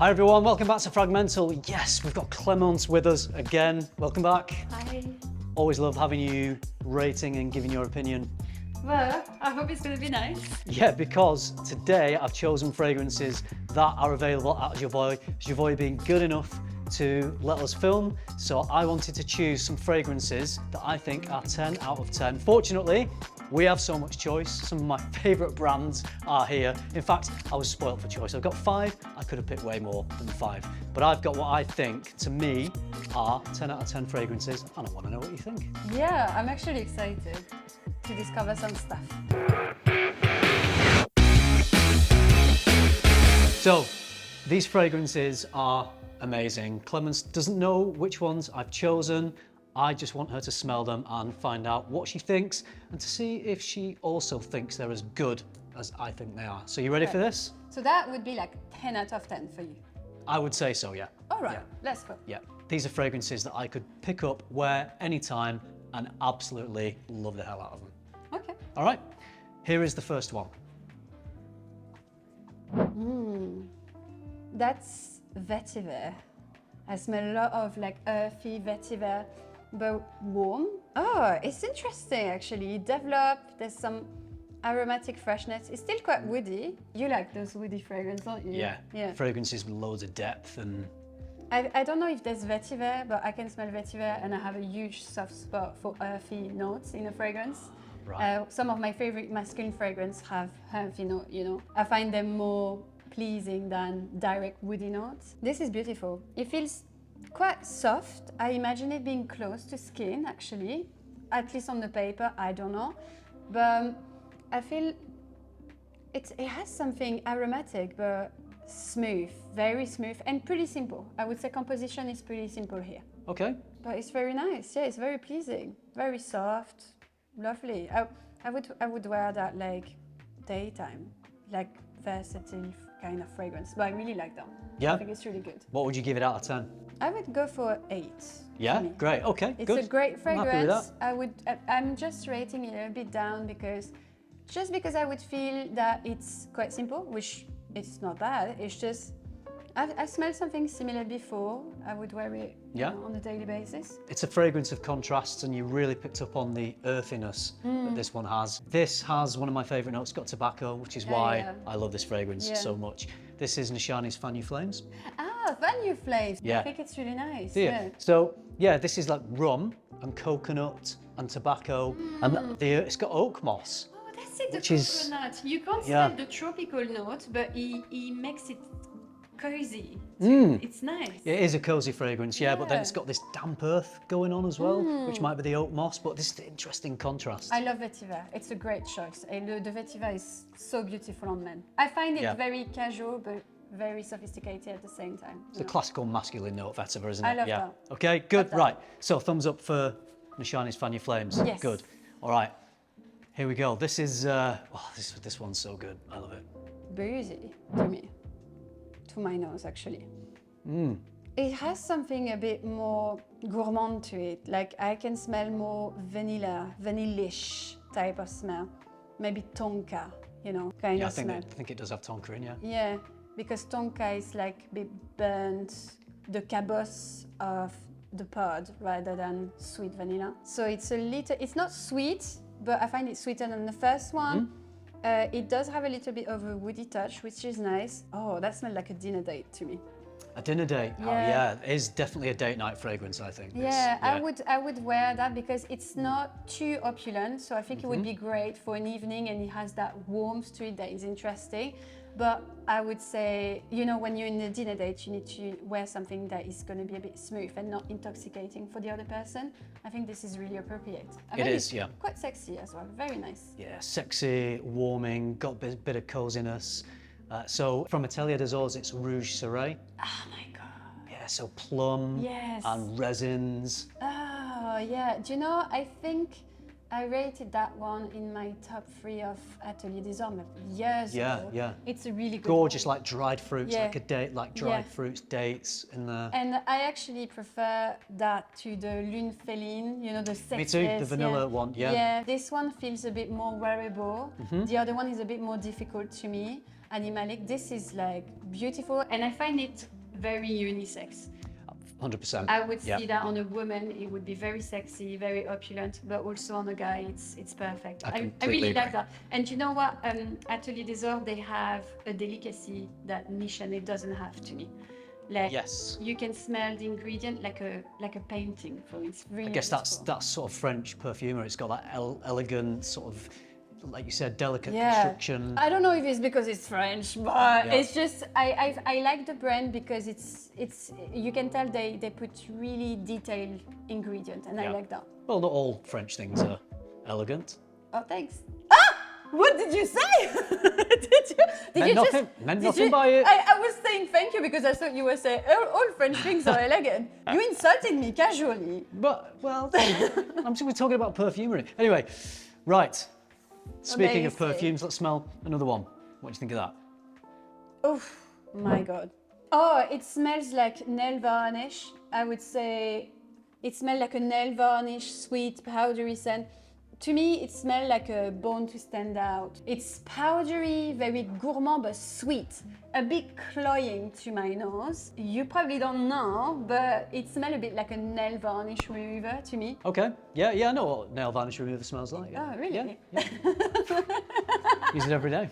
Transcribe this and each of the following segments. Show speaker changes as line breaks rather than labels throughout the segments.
Hi everyone, welcome back to FRAG-MENTAL. Yes, we've got Clémence with us again. Welcome back.
Hi.
Always love having you rating and giving your opinion.
Well, I hope it's going to be nice.
Yeah, because today I've chosen fragrances that are available at Jovoy. Jovoy being good enough to let us film. So I wanted to choose some fragrances that I think are 10 out of 10. Fortunately, we have so much choice. Some of my favorite brands are here. In fact, I was spoiled for choice. I've got 5. I could have picked way more than 5. But I've got what I think, to me, are 10 out of 10 fragrances, and I want to know what you think.
Yeah, I'm actually excited to discover some stuff.
So, these fragrances are amazing. Clémence doesn't know which ones I've chosen. I just want her to smell them and find out what she thinks and to see if she also thinks they're as good as I think they are. So you ready for this?
So that would be like 10 out of 10 for you.
I would say so, yeah.
All right,
Yeah.
let's go.
Yeah. These are fragrances that I could pick up, wear anytime, and absolutely love the hell out of them.
Okay.
All right, here is the first one.
That's vetiver. I smell a lot of like earthy vetiver, but warm. Oh, it's interesting actually. Developed, there's some aromatic freshness. It's still quite woody. You like those woody fragrances, don't you?
Yeah.
Yeah.
Fragrances with loads of depth and...
I don't know if there's vetiver, but I can smell vetiver and I have a huge soft spot for earthy notes in a fragrance.
Right.
Some of my favorite masculine fragrances have earthy note, you know. I find them more pleasing than direct woody notes. This is beautiful. It feels quite soft. I imagine it being close to skin, actually. At least on the paper, I don't know. But I feel it has something aromatic, but smooth, very smooth, and pretty simple. I would say composition is pretty simple here.
Okay.
But it's very nice. Yeah, it's very pleasing, very soft, lovely. I would wear that like daytime, like versatile kind of fragrance. But I really like them.
Yeah.
I think it's really good.
What would you give it out of 10?
I would go for 8.
Yeah, great. Okay,
It's
good.
a great
I'm happy with
fragrance. I'm just rating it a bit down because I would feel that it's quite simple, which it's not bad. It's just I smelled something similar before. I would wear it on a daily basis.
It's a fragrance of contrasts, and you really picked up on the earthiness that this one has. This has one of my favourite notes, got tobacco, which is why I love this fragrance so much. This is Nishani's Fan You Flames.
Ah, Vanilla Flames.
Yeah.
I think it's really nice.
Yeah. So, yeah, this is like rum and coconut and tobacco, and it's got oak moss.
Oh, that's it, the
Which is-
coconut. You can't smell the tropical note, but he makes it cozy. It's nice.
It is a cosy fragrance, but then it's got this damp earth going on as well, which might be the oak moss, but this is the interesting contrast.
I love vetiver. It's a great choice. And the vetiver is so beautiful on men. I find it very casual, but very sophisticated at the same time.
It's a classical masculine note, vetiver, isn't it?
I love that.
Okay, good.
Love that.
Right. So thumbs up for Nishani's Fan Your Flames.
Yes.
Good. All right. Here we go. This is this one's so good. I love it.
Boozy to me. To my nose, actually. It has something a bit more gourmand to it. Like I can smell more vanillish type of smell. Maybe tonka, you know, kind of smell.
I think it does have tonka in,
Yeah, because tonka is like a bit burnt, the caboose of the pod rather than sweet vanilla. So it's not sweet, but I find it sweeter than the first one. It does have a little bit of a woody touch, which is nice. Oh, that smells like a dinner date to me.
A dinner date.
Yeah.
Oh yeah, it is definitely a date night fragrance, I think.
Yeah, I would wear that because it's not too opulent, so I think it would be great for an evening, and it has that warmth to it that is interesting. But I would say, you know, when you're in a dinner date, you need to wear something that is going to be a bit smooth and not intoxicating for the other person. I think this is really appropriate.
It is, yeah.
Quite sexy as well, very nice.
Yeah, sexy, warming, got a bit of coziness. So from Atelier des Eaux, it's Rouge Saray.
Oh my God.
Yeah, so plum and resins.
Oh yeah, do you know, I think I rated that one in my top 3 of Atelier des Eaux years ago.
Yeah.
It's a really good
Gorgeous,
one.
like dried fruits, like a date, like dried fruits, dates in there.
And I actually prefer that to the Lune Féline, you know, the sexiest.
Me too, the vanilla one,
Yeah, this one feels a bit more wearable. The other one is a bit more difficult to me. animalic. This is like beautiful, and I find it very unisex.
100%.
I would see that on a woman, it would be very sexy, very opulent, but also on a guy, it's perfect. I really like that. And you know what? Atelier des Ors, they have a delicacy that Michelet doesn't have to me. Like,
yes.
You can smell the ingredient like a painting. So it's really
I guess
beautiful.
that's sort of French perfumer. It's got that elegant sort of, like you said, delicate construction.
I don't know if it's because it's French, but it's just I like the brand because it's you can tell they put really detailed ingredient, and I like that.
Well, not all French things are elegant.
Oh, thanks. Ah! What did you say?
Meant nothing by it.
I was saying thank you because I thought you were saying all French things are elegant. You insulted me casually.
But, well, we're talking about perfumery. Anyway, right. Speaking of perfumes, let's smell another one. What do you think of that?
Oh my God. Oh, it smells like nail varnish. I would say it smells like a nail varnish, sweet, powdery scent. To me, it smells like a bone to stand out. It's powdery, very gourmand, but sweet. A bit cloying to my nose. You probably don't know, but it smells a bit like a nail varnish remover to me.
Okay. Yeah, I know what nail varnish remover smells like. Yeah.
Oh, really?
Yeah. Use it every day.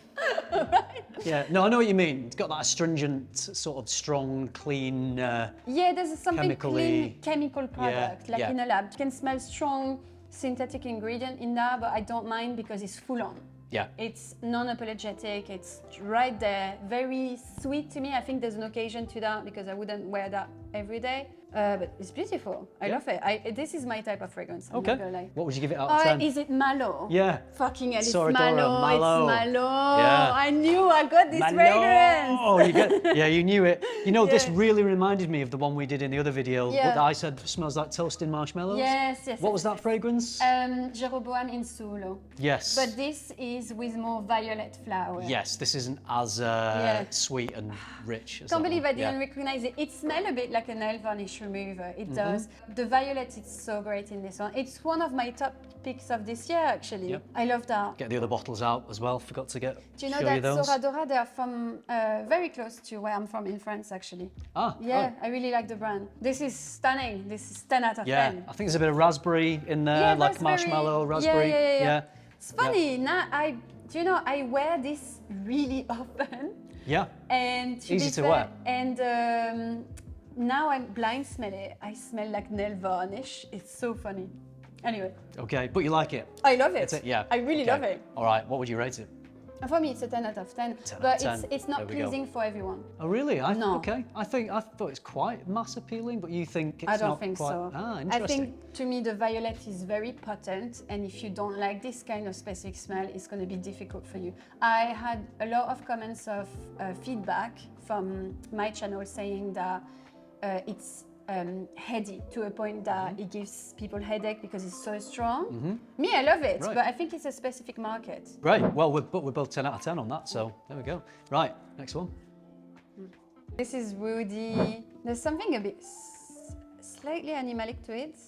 Right.
Yeah, no, I know what you mean. It's got that astringent, sort of strong, clean,
yeah, there's something clean chemical product, like in a lab. You can smell strong synthetic ingredient in there, but I don't mind because it's full on.
Yeah.
It's non-apologetic, it's right there, very sweet to me. I think there's an occasion to that because I wouldn't wear that every day. But it's beautiful. I love it. This is my type of fragrance. I'm not gonna lie.
What would you give it out of 10?
Is it Mallow?
Yeah.
Fucking hell, it's
Mallow.
Mallow. It's Mallow.
Yeah.
I knew I got this fragrance.
Oh, you knew it. You know, this really reminded me of the one we did in the other video.
Yeah.
That I said smells like toasted marshmallows.
Yes.
What was that fragrance?
Jeroboam in Solo.
Yes.
But this is with more violet flower.
Yes, this isn't as sweet and rich as
Can't
that
believe
one.
I didn't recognize it. It smells a bit like a nail varnish remover. It does. The violet is so great in this one. It's one of my top picks of this year, actually.
Yep.
I love that.
Get the other bottles out as well. Forgot to
Do you know
show
that
you those.
Soradora, they are from very close to where I'm from in France, actually.
Ah,
yeah, I really like the brand. This is stunning. This is 10 out of 10.
I think there's a bit of raspberry in there, like
raspberry.
marshmallow, raspberry.
Yeah. It's funny. Now, do you know, I wear this really often.
Yeah.
And
easy to wear.
And now I'm blind smell it. I smell like nail varnish. It's so funny. Anyway.
Okay, but you like it?
I love it.
That's it, yeah.
I really love it.
All right, what would you rate it?
For me, it's a 10 out of 10.
10
but
out of 10.
it's not pleasing for everyone.
Oh, really?
No.
Okay. I thought it's quite mass appealing, but you think it's not
I don't think
quite...
so.
Ah,
I
interesting.
think, to me, the violet is very potent, and if you don't like this kind of specific smell, it's going to be difficult for you. I had a lot of comments of feedback from my channel saying that it's heady to a point that it gives people headache because it's so strong. Me, I love it, but I think it's a specific market.
Right, well, we're both 10 out of 10 on that, so there we go. Right, next one.
This is woody. There's something a bit slightly animalic to it.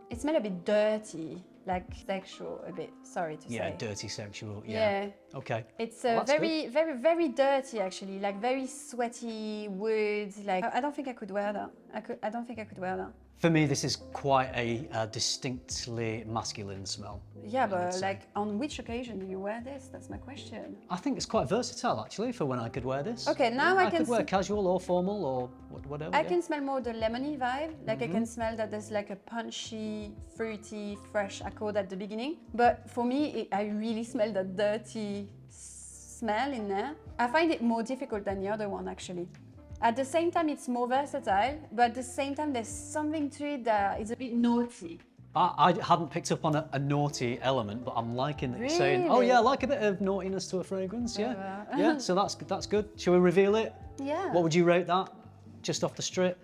It smells a bit dirty, like sexual a bit, sorry to say.
Yeah, dirty sexual, yeah. Okay.
It's
Well,
very, very, very dirty actually, like very sweaty wood. Like I don't think I could wear that. I don't think I could wear that.
For me, this is quite a distinctly masculine smell.
Yeah, but like on which occasion do you wear this? That's my question.
I think it's quite versatile actually for when I could wear this.
Okay, now I can
could wear casual or formal or whatever.
I can smell more the lemony vibe. Like I can smell that there's like a punchy, fruity, fresh accord at the beginning. But for me, I really smell that dirty smell in there. I find it more difficult than the other one actually. At the same time, it's more versatile, but at the same time, there's something to it that is a bit naughty.
I hadn't picked up on a naughty element, but I'm liking that you're saying, oh yeah, I like a bit of naughtiness to a fragrance, yeah. Yeah, so that's good. Shall we reveal it?
Yeah.
What would you rate that? Just off the strip?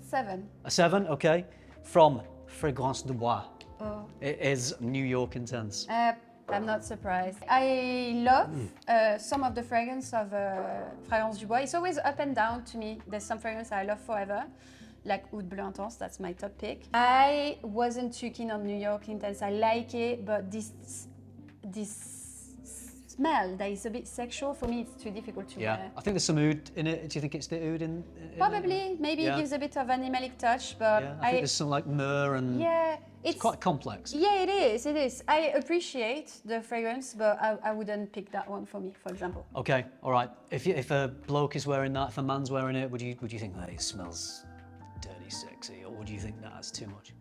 7.
A 7, okay. From Fragrance du Bois.
Oh.
It is New York Intense.
I'm not surprised. I love some of the fragrance of Fragrance du Bois. It's always up and down to me. There's some fragrance I love forever, like Oud Bleu Intense, that's my top pick. I wasn't too keen on New York Intense. I like it, but this smell that is a bit sexual, for me it's too difficult to
Yeah,
wear.
I think there's some oud in it. Do you think it's the oud in
Probably, maybe
Yeah.
it gives a bit of animalic touch, but
Yeah, I think there's some like myrrh and
yeah,
it's quite complex.
Yeah, it is. It is. I appreciate the fragrance, but I wouldn't pick that one for me, for example.
Okay, all right. If a bloke is wearing that, if a man's wearing it, would you think that it smells dirty, sexy, or would you think that's too much?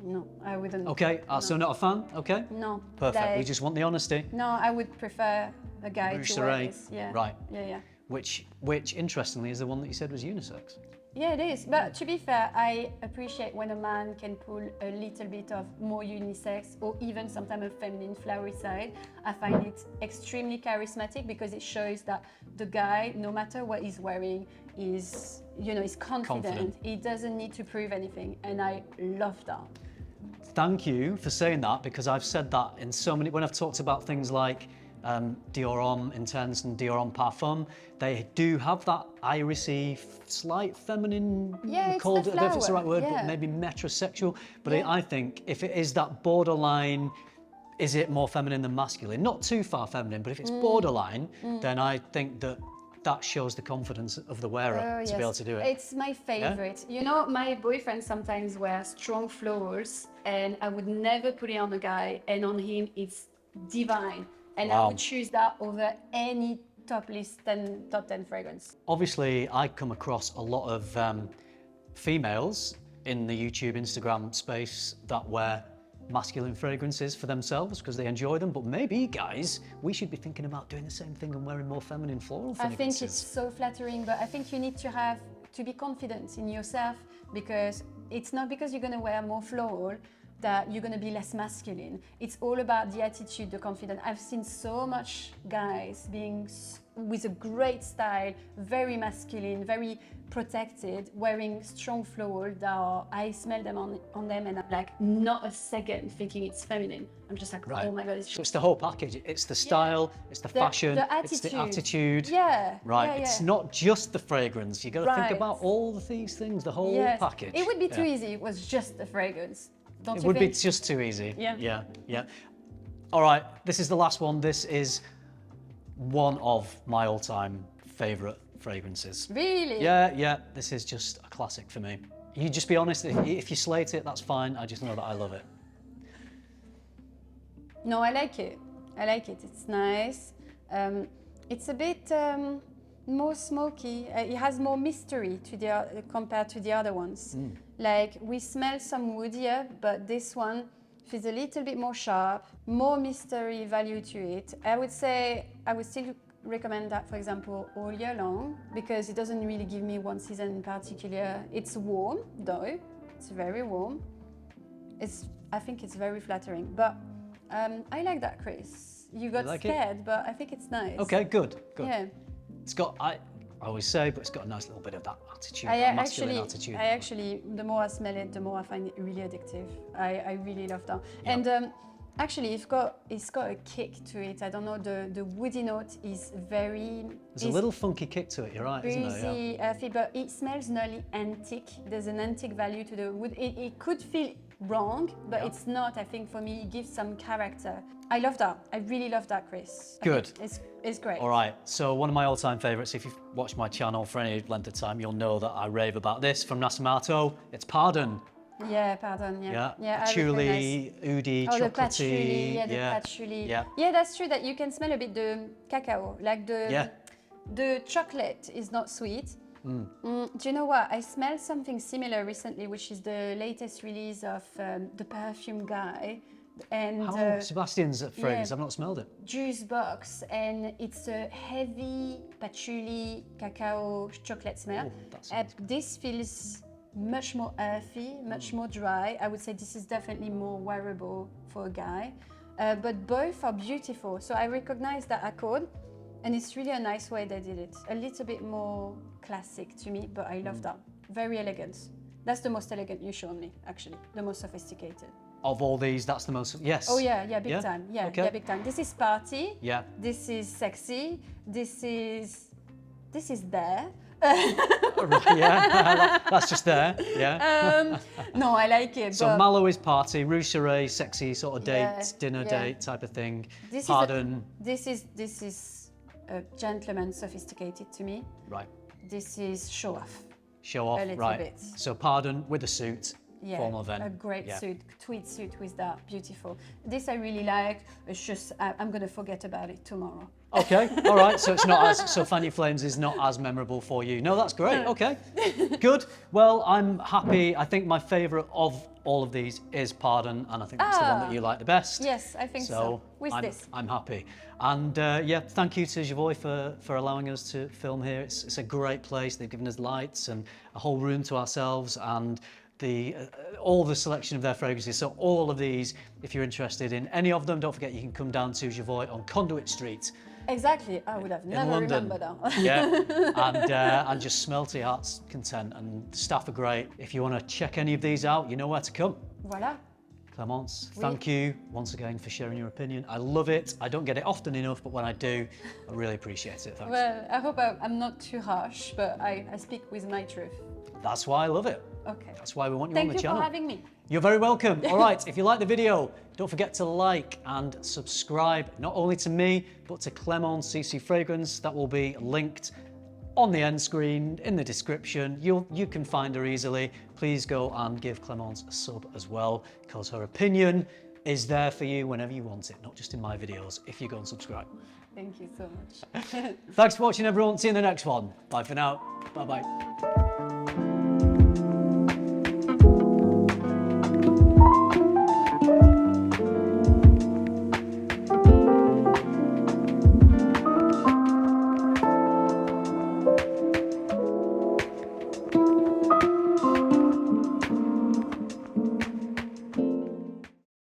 No, I wouldn't.
Okay, so not a fan. Okay.
No.
Perfect. We
like-
just want the honesty.
No, I would prefer a guy
Rouge
to wear
Saray.
this. Yeah.
Right.
Yeah.
Which interestingly is the one that you said was unisex.
Yeah, it is. But to be fair, I appreciate when a man can pull a little bit of more unisex or even sometimes a feminine flowery side. I find it extremely charismatic because it shows that the guy, no matter what he's wearing, is confident. He doesn't need to prove anything, and I love that.
Thank you for saying that, because I've said that in so many, when I've talked about things like Dior Homme Intense and Dior Homme Parfum, they do have that irisy, slight feminine,
Yeah, it's
called,
the
I don't know if it's the right
flower,
word,
yeah.
but maybe metrosexual. But
Yeah.
I think if it is that borderline, is it more feminine than masculine? Not too far feminine, but if it's borderline, then I think that shows the confidence of the wearer to be able to do it.
It's my favorite. You know, my boyfriend sometimes wears strong florals, and I would never put it on a guy, and on him it's divine. And I
Wow.
would choose that over any top 10 fragrance.
Obviously, I come across a lot of females in the YouTube, Instagram space that wear masculine fragrances for themselves because they enjoy them. But maybe, guys, we should be thinking about doing the same thing and wearing more feminine floral
I
fragrances.
think it's so flattering, but I think you need to be confident in yourself, because it's not because you're going to wear more floral that you're going to be less masculine. It's all about the attitude, the confidence. I've seen so much guys with a great style, very masculine, very protected, wearing strong floral that I smell them on them, and I'm like, not a second thinking it's feminine. I'm just like,
Right.
oh my God, it's
So it's the whole package. It's the style, it's the fashion,
the
it's the attitude.
Yeah.
Right,
yeah,
it's
yeah.
not just the fragrance. You got to think
Right.
about all of these things, the whole
Yes.
package.
It would be too
Yeah.
easy if it was just the fragrance. Don't
It
you
would be
think?
just too easy.
Yeah.
Yeah. All right, this is the last one. This is one of my all-time favorite fragrances.
Really?
Yeah, this is just a classic for me. You just be honest, if you slate it, that's fine. I just know that I love it.
No, I like it. It's nice. It's a bit more smoky. It has more mystery compared to the other ones. Like, we smell some wood here, but this one feels a little bit more sharp, more mystery value to it. I would say I would still recommend that, for example, all year long, because it doesn't really give me one season in particular. It's warm though. It's very warm. I think it's very flattering, but I like that, Chris. You got
like it?
scared, but I think it's nice.
Okay, good.
Yeah.
It's got, I always say, but it's got a nice little bit of that attitude,
I
that masculine attitude.
actually, the more I smell it, the more I find it really addictive. I really love that.
Yeah.
And actually, it's got a kick to it. I don't know, the woody note is very...
There's a little funky kick to it, you're right, isn't there? Yeah.
breezy, earthy, but it smells nearly antique. There's an antique value to the wood. It could feel wrong, but
Yeah.
it's not. I think for me, it gives some character. I love that. I really love that, Chris. I
Good.
think It's great.
All right, so one of my all-time favorites, if you've watched my channel for any length of time, you'll know that I rave about this from Nasamato. It's Pardon.
Yeah, pardon. Yeah.
Yeah,
I
patchouli, oudi,
Oh, the
chocolatey.
patchouli, the patchouli.
Yeah.
Yeah, that's true that you can smell a bit the cacao, like the chocolate is not sweet. Do you know what? I smelled something similar recently, which is the latest release of the perfume guy, and
Sebastian's fragrance,
yeah.
I've not smelled it.
Juice Box, and it's a heavy patchouli cacao chocolate smell.
Oh, that sounds
This feels much more earthy, much more dry. I would say this is definitely more wearable for a guy, but both are beautiful. So I recognize that accord, and it's really a nice way they did it. A little bit more classic to me, but I love that. Very elegant. That's the most elegant you showed me, actually. The most sophisticated.
Of all these, that's the most, yes.
Oh yeah, big time. Yeah,
Okay.
yeah, big time. This is party.
Yeah.
This is sexy. This is there.
Right, yeah, that's just there, yeah.
No, I like it.
So
but
Mallow is party, Rouge Saray, sexy sort of date,
Yeah,
dinner
yeah.
date type of thing.
this
Pardon,
this is a gentleman sophisticated to me.
right,
This is show off.
show off,
A little
right.
bit.
So pardon with a suit,
Yeah,
formal event.
a great
yeah.
suit, tweed suit with that, beautiful. This I really like. It's just I'm gonna forget about it tomorrow.
Okay, all right, so it's not as, so Fan Your Flames is not as memorable for you. No, that's great, okay, good. Well, I'm happy. I think my favourite of all of these is Pardon, and I think that's the one that you like the best.
Yes, I think so. With this.
I'm happy. And yeah, thank you to Javoy for allowing us to film here. It's a great place. They've given us lights and a whole room to ourselves, and all the selection of their fragrances. So all of these, if you're interested in any of them, don't forget you can come down to Javoy on Conduit Street.
Exactly. I would have
In
never
London.
remembered that.
Yeah, and just smell to your heart's content. And the staff are great. If you want to check any of these out, you know where to come.
Voila.
Clémence, thank you once again for sharing your opinion. I love it. I don't get it often enough, but when I do, I really appreciate it. Thanks.
Well, I hope I'm not too harsh, but I speak with my truth.
That's why I love it.
Okay.
That's why we want you
Thank
on the
you
channel.
for having me.
You're very welcome. All right, if you like the video, don't forget to like and subscribe, not only to me, but to Clémence CC Fragrance. That will be linked on the end screen, in the description. You can find her easily. Please go and give Clémence a sub as well, because her opinion is there for you whenever you want it, not just in my videos, if you go and subscribe.
Thank you so much.
Thanks for watching, everyone. See you in the next one. Bye for now. Bye-bye.